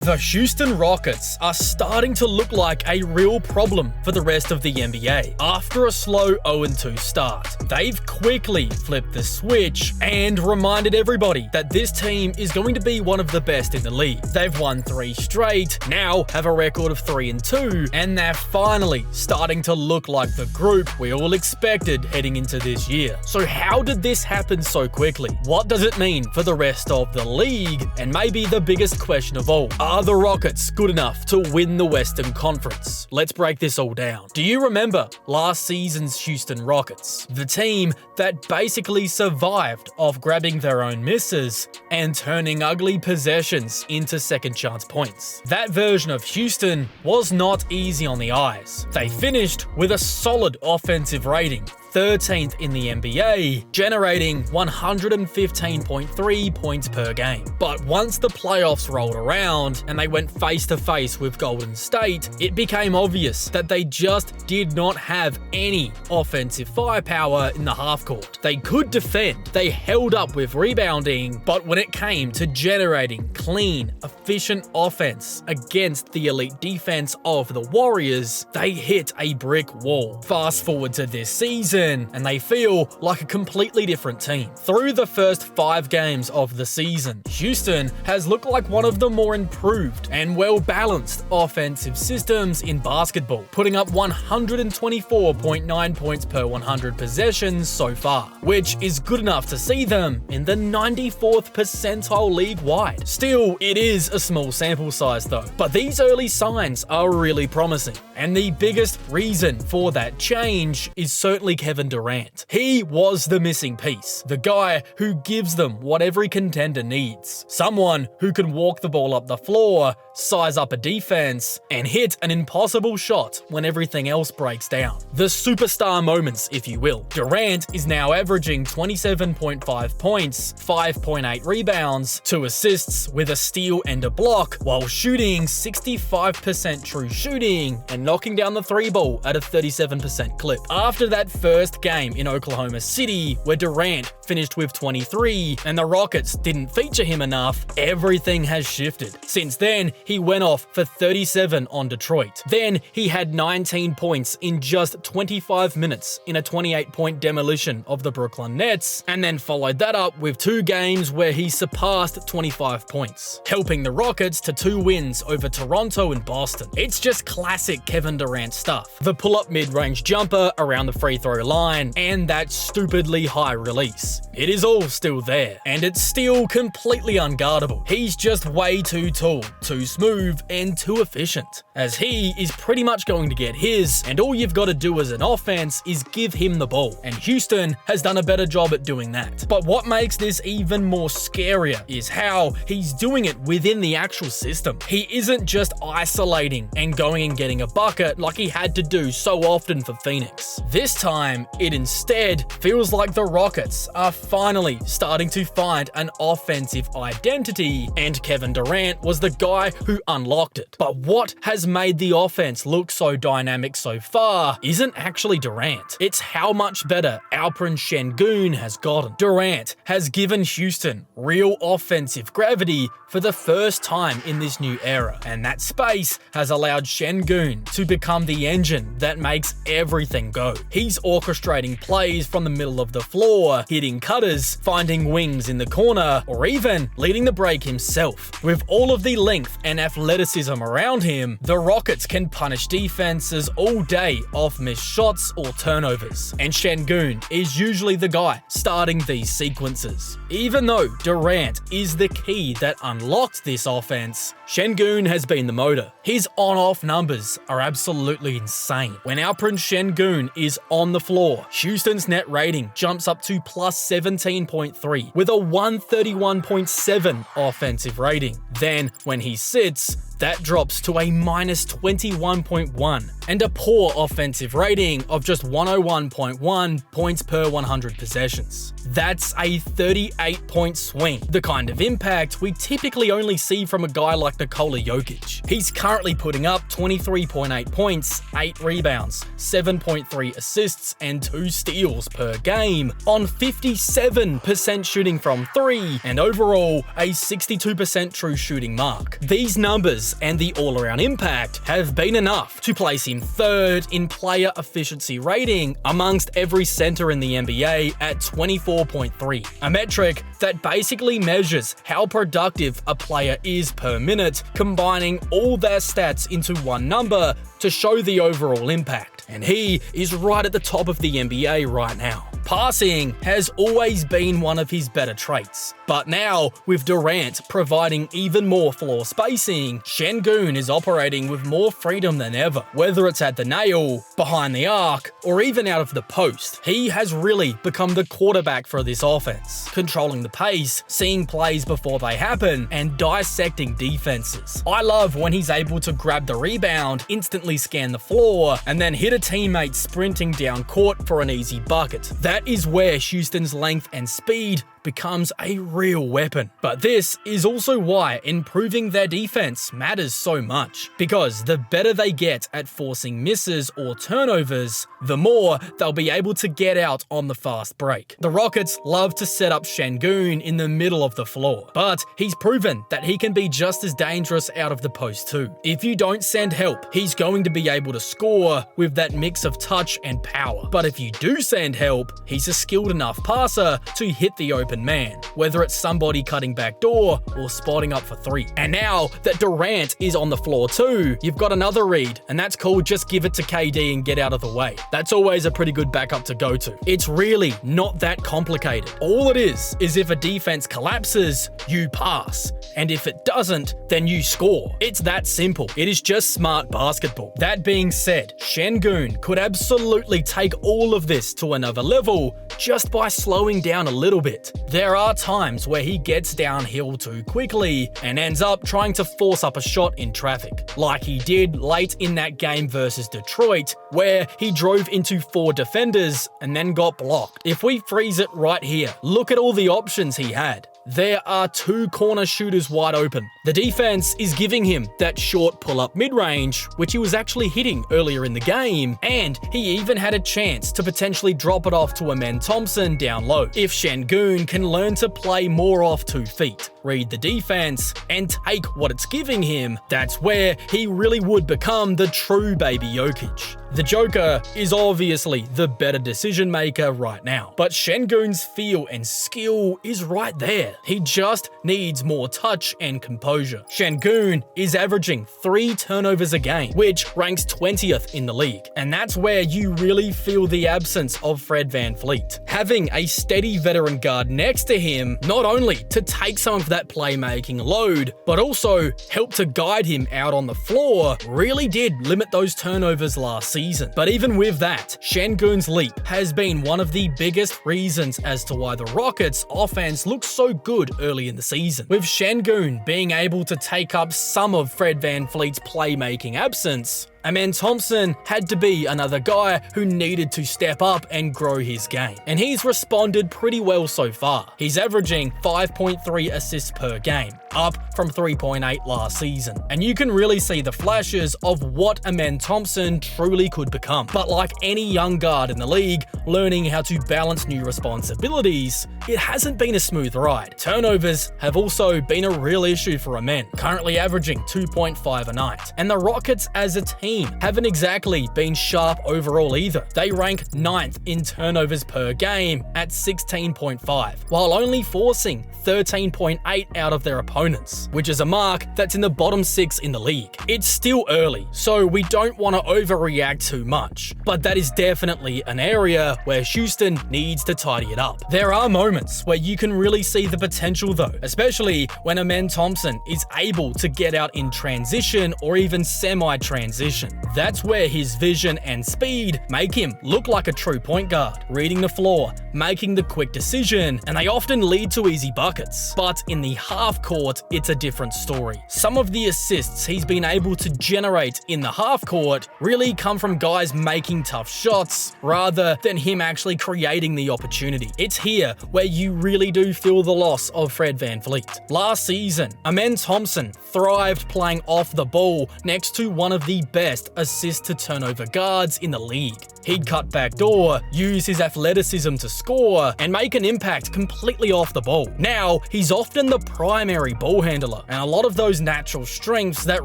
The Houston Rockets are starting to look like a real problem for the rest of the NBA. After a slow 0-2 start, they've quickly flipped the switch and reminded everybody that this team is going to be one of the best in the league. They've won 3 straight, now have a record of 3-2, and they're finally starting to look like the group we all expected heading into this year. So how did this happen so quickly? What does it mean for the rest of the league? And maybe the biggest question of all, are the Rockets good enough to win the Western Conference? Let's break this all down. Do you remember last season's Houston Rockets? The team that basically survived off grabbing their own misses and turning ugly possessions into second chance points. That version of Houston was not easy on the eyes. They finished with a solid offensive rating, 13th in the NBA, generating 115.3 points per game. But once the playoffs rolled around and they went face to face with Golden State, it became obvious that they just did not have any offensive firepower in the half court. They could defend, they held up with rebounding, but when it came to generating clean, efficient offense against the elite defense of the Warriors, they hit a brick wall. Fast forward to this season, and they feel like a completely different team. Through the first 5 games of the season, Houston has looked like one of the more improved and well-balanced offensive systems in basketball, putting up 124.9 points per 100 possessions so far, which is good enough to see them in the 94th percentile league-wide. Still, it is a small sample size though, but these early signs are really promising, and the biggest reason for that change is certainly Kevin Durant. He was the missing piece, the guy who gives them what every contender needs. Someone who can walk the ball up the floor, size up a defense, and hit an impossible shot when everything else breaks down. The superstar moments, if you will. Durant is now averaging 27.5 points, 5.8 rebounds, 2 assists with a steal and a block, while shooting 65% true shooting and knocking down the 3 ball at a 37% clip. After that first game in Oklahoma City, where Durant finished with 23 and the Rockets didn't feature him enough, everything has shifted. Since then, he went off for 37 on Detroit. Then he had 19 points in just 25 minutes in a 28-point demolition of the Brooklyn Nets, and then followed that up with 2 games where he surpassed 25 points, helping the Rockets to 2 wins over Toronto and Boston. It's just classic Kevin Durant stuff. The pull-up mid-range jumper around the free throw line, and that stupidly high release. It is all still there, and it's still completely unguardable. He's just way too tall, too smooth, and too efficient, as he is pretty much going to get his, and all you've got to do as an offense is give him the ball, and Houston has done a better job at doing that. But what makes this even more scarier is how he's doing it within the actual system. He isn't just isolating and going and getting a bucket like he had to do so often for Phoenix. This time, it instead feels like the Rockets are finally starting to find an offensive identity, and Kevin Durant was the guy who unlocked it. But what has made the offense look so dynamic so far isn't actually Durant. It's how much better Alperen Sengun has gotten. Durant has given Houston real offensive gravity for the first time in this new era, and that space has allowed Sengun to become the engine that makes everything go. He's orchestrating plays from the middle of the floor, hitting cutters, finding wings in the corner, or even leading the break himself. With all of the length and athleticism around him, the Rockets can punish defenses all day off missed shots or turnovers, and Sengun is usually the guy starting these sequences. Even though Durant is the key that unlocked this offense, Sengun has been the motor. His on-off numbers are absolutely insane. When Alperen Sengun is on the floor, Houston's net rating jumps up to plus 17.3 with a 131.7 offensive rating. Then, when he sits, that drops to a minus 21.1, and a poor offensive rating of just 101.1 points per 100 possessions. That's a 38-point swing, the kind of impact we typically only see from a guy like Nikola Jokic. He's currently putting up 23.8 points, 8 rebounds, 7.3 assists, and 2 steals per game on 57% shooting from 3, and overall a 62% true shooting mark. These numbers and the all-around impact have been enough to place him third in player efficiency rating amongst every center in the NBA at 24.3, a metric that basically measures how productive a player is per minute, combining all their stats into one number to show the overall impact. And he is right at the top of the NBA right now. Passing has always been one of his better traits, but now with Durant providing even more floor spacing, Şengün is operating with more freedom than ever. Whether it's at the nail, behind the arc, or even out of the post, he has really become the quarterback for this offense, controlling the pace, seeing plays before they happen, and dissecting defenses. I love when he's able to grab the rebound, instantly scan the floor, and then hit a teammate sprinting down court for an easy bucket. That is where Houston's length and speed becomes a real weapon. But this is also why improving their defense matters so much, because the better they get at forcing misses or turnovers, the more they'll be able to get out on the fast break. The Rockets love to set up Şengün in the middle of the floor, but he's proven that he can be just as dangerous out of the post too. If you don't send help, he's going to be able to score with that mix of touch and power. But if you do send help, he's a skilled enough passer to hit the open man, whether it's somebody cutting back door or spotting up for 3. And now that Durant is on the floor too, you've got another read, and that's called just give it to KD and get out of the way. That's always a pretty good backup to go to. It's really not that complicated. All it is if a defense collapses, you pass, and if it doesn't, then you score. It's that simple. It is just smart basketball. That being said, Şengün could absolutely take all of this to another level just by slowing down a little bit. There are times where he gets downhill too quickly and ends up trying to force up a shot in traffic, like he did late in that game versus Detroit, where he drove into 4 defenders and then got blocked. If we freeze it right here, look at all the options he had. There are 2 corner shooters wide open. The defense is giving him that short pull-up mid-range, which he was actually hitting earlier in the game, and he even had a chance to potentially drop it off to Amen Thompson down low. If Şengün can learn to play more off 2 feet, read the defense, and take what it's giving him, that's where he really would become the true baby Jokic. The Joker is obviously the better decision maker right now, but Şengün's feel and skill is right there. He just needs more touch and composure. Şengün is averaging 3 turnovers a game, which ranks 20th in the league, and that's where you really feel the absence of Fred VanVleet. Having a steady veteran guard next to him, not only to take some of that playmaking load, but also help to guide him out on the floor, really did limit those turnovers last season. But even with that, Şengün's leap has been one of the biggest reasons as to why the Rockets' offense looks so good early in the season. With Şengün being able to take up some of Fred VanVleet's playmaking absence, Amen Thompson had to be another guy who needed to step up and grow his game. And he's responded pretty well so far. He's averaging 5.3 assists per game, up from 3.8 last season. And you can really see the flashes of what Amen Thompson truly could become. But like any young guard in the league, learning how to balance new responsibilities, it hasn't been a smooth ride. Turnovers have also been a real issue for Amen, currently averaging 2.5 a night. And the Rockets as a team haven't exactly been sharp overall either. They rank 9th in turnovers per game at 16.5, while only forcing 13.8 out of their opponents, which is a mark that's in the bottom 6 in the league. It's still early, so we don't want to overreact too much, but that is definitely an area where Houston needs to tidy it up. There are moments where you can really see the potential though, especially when Amen Thompson is able to get out in transition or even semi-transition. That's where his vision and speed make him look like a true point guard, reading the floor, making the quick decision, and they often lead to easy buckets. But in the half court, it's a different story. Some of the assists he's been able to generate in the half court really come from guys making tough shots rather than him actually creating the opportunity. It's here where you really do feel the loss of Fred VanVleet. Last season, Amen Thompson thrived playing off the ball next to one of the best assist to turnover guards in the league. He'd cut backdoor, use his athleticism to score, and make an impact completely off the ball. Now, he's often the primary ball handler, and a lot of those natural strengths that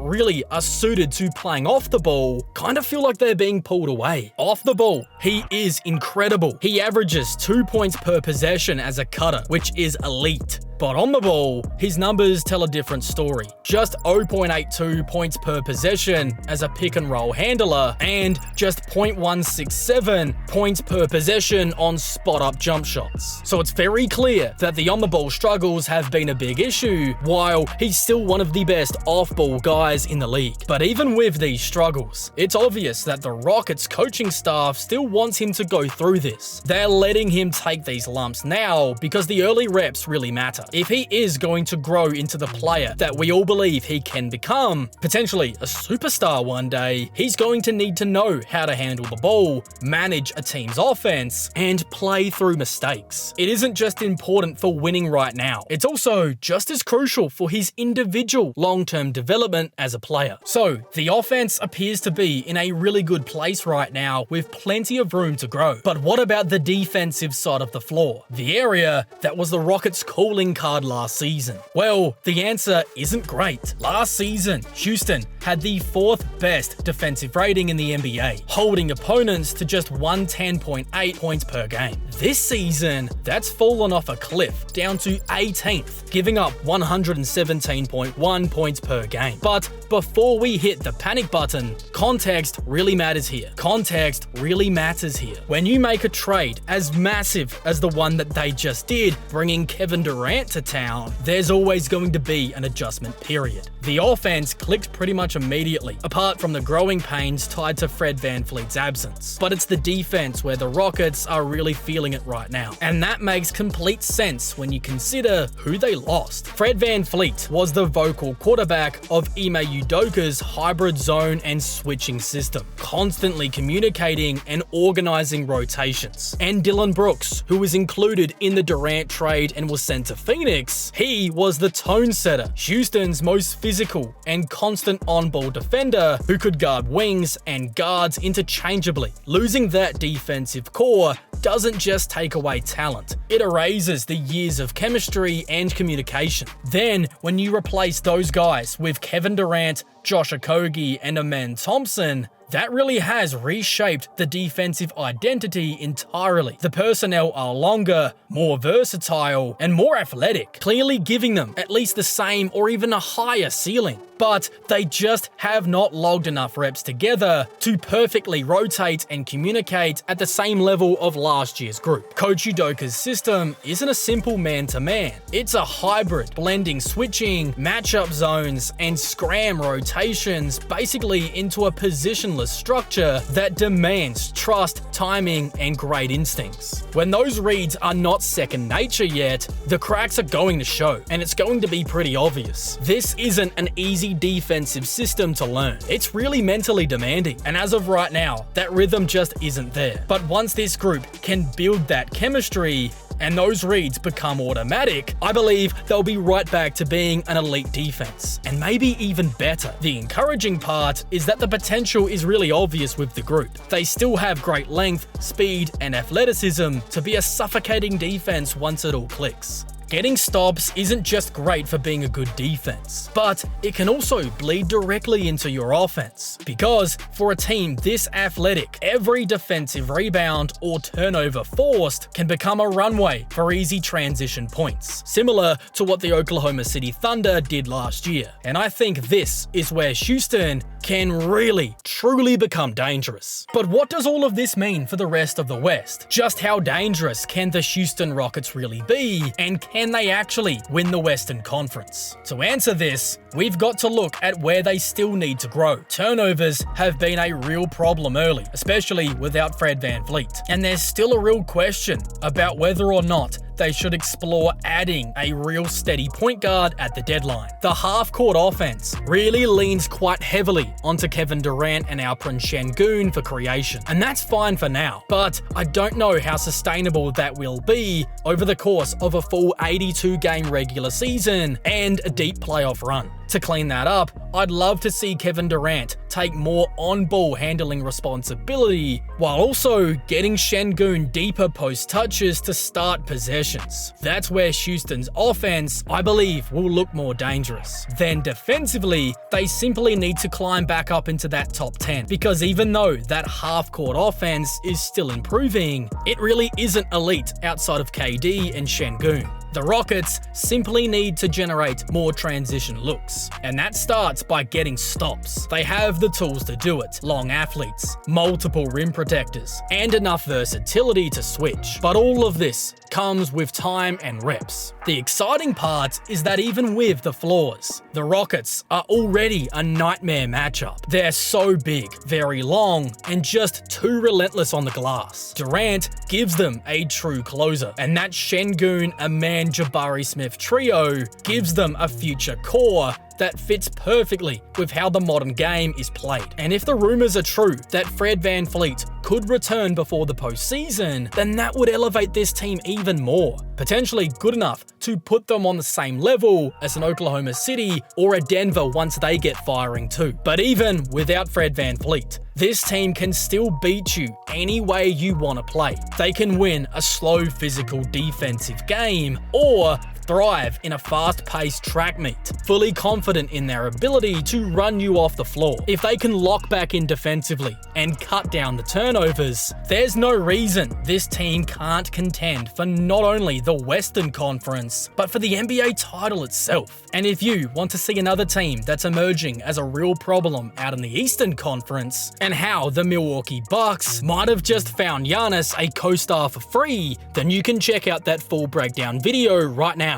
really are suited to playing off the ball kind of feel like they're being pulled away. Off the ball, he is incredible. He averages 2 points per possession as a cutter, which is elite. But on the ball, his numbers tell a different story. Just 0.82 points per possession as a pick and roll handler, and just 0.167 points per possession on spot up jump shots. So it's very clear that the on the ball struggles have been a big issue, while he's still one of the best off ball guys in the league. But even with these struggles, it's obvious that the Rockets coaching staff still wants him to go through this. They're letting him take these lumps now because the early reps really matter. If he is going to grow into the player that we all believe he can become, potentially a superstar one day, he's going to need to know how to handle the ball, manage a team's offense, and play through mistakes. It isn't just important for winning right now, it's also just as crucial for his individual long-term development as a player. So, the offense appears to be in a really good place right now with plenty of room to grow. But what about the defensive side of the floor? The area that was the Rockets' calling card last season? Well, the answer isn't great. Last season, Houston had the 4th best defensive rating in the NBA, holding opponents to just 110.8 points per game. This season, that's fallen off a cliff, down to 18th, giving up 117.1 points per game. But before we hit the panic button, context really matters here. Context really matters here. When you make a trade as massive as the one that they just did, bringing Kevin Durant to town, there's always going to be an adjustment period. The offense clicked pretty much immediately, apart from the growing pains tied to Fred VanVleet's absence. But it's the defense where the Rockets are really feeling it right now. And that makes complete sense when you consider who they lost. Fred VanVleet was the vocal quarterback of Ime Udoka's hybrid zone and switching system, constantly communicating and organizing rotations. And Dylan Brooks, who was included in the Durant trade and was sent to Phoenix, he was the tone setter, Houston's most physical and constant on-ball defender who could guard wings and guards interchangeably. Losing that defensive core doesn't just take away talent, it erases the years of chemistry and communication. Then, when you replace those guys with Kevin Durant, Josh Okogie, and Amen Thompson, that really has reshaped the defensive identity entirely. The personnel are longer, more versatile, and more athletic, clearly giving them at least the same or even a higher ceiling. But they just have not logged enough reps together to perfectly rotate and communicate at the same level of last year's group. Coach Udoka's system isn't a simple man-to-man. It's a hybrid, blending switching, matchup zones, and scram rotations basically into a positionless structure that demands trust, timing, and great instincts. When those reads are not second nature yet, the cracks are going to show, and it's going to be pretty obvious. This isn't an easy defensive system to learn. It's really mentally demanding, and as of right now, that rhythm just isn't there. But once this group can build that chemistry, and those reads become automatic, I believe they'll be right back to being an elite defense, and maybe even better. The encouraging part is that the potential is really obvious with the group. They still have great length, speed, and athleticism to be a suffocating defense once it all clicks. Getting stops isn't just great for being a good defense, but it can also bleed directly into your offense. Because for a team this athletic, every defensive rebound or turnover forced can become a runway for easy transition points, similar to what the Oklahoma City Thunder did last year. And I think this is where Houston can really, truly become dangerous. But what does all of this mean for the rest of the West? Just how dangerous can the Houston Rockets really be? And can they actually win the Western Conference? To answer this, we've got to look at where they still need to grow. Turnovers have been a real problem early, especially without Fred VanVleet. And there's still a real question about whether or not they should explore adding a real steady point guard at the deadline. The half-court offense really leans quite heavily onto Kevin Durant and Alperen Sengun for creation, and that's fine for now, but I don't know how sustainable that will be over the course of a full 82-game regular season and a deep playoff run. To clean that up, I'd love to see Kevin Durant take more on-ball handling responsibility while also getting Sengun deeper post touches to start possessions. That's where Houston's offense, I believe, will look more dangerous. Then defensively, they simply need to climb back up into that top 10, because even though that half-court offense is still improving, it really isn't elite outside of KD and Sengun. The Rockets simply need to generate more transition looks, and that starts by getting stops. They have the tools to do it: long athletes, multiple rim protectors, and enough versatility to switch. But all of this comes with time and reps. The exciting part is that even with the flaws, the Rockets are already a nightmare matchup. They're so big, very long, and just too relentless on the glass. Durant gives them a true closer, and that Sengun, Aman, Jabari Smith trio gives them a future core that fits perfectly with how the modern game is played. And if the rumors are true that Fred VanVleet could return before the postseason, then that would elevate this team even more, potentially good enough to put them on the same level as an Oklahoma City or a Denver once they get firing too. But even without Fred VanVleet, this team can still beat you any way you want to play. They can win a slow physical defensive game or thrive in a fast-paced track meet, fully confident in their ability to run you off the floor. If they can lock back in defensively and cut down the turnovers, there's no reason this team can't contend for not only the Western Conference, but for the NBA title itself. And if you want to see another team that's emerging as a real problem out in the Eastern Conference, and how the Milwaukee Bucks might have just found Giannis a co-star for free, then you can check out that full breakdown video right now.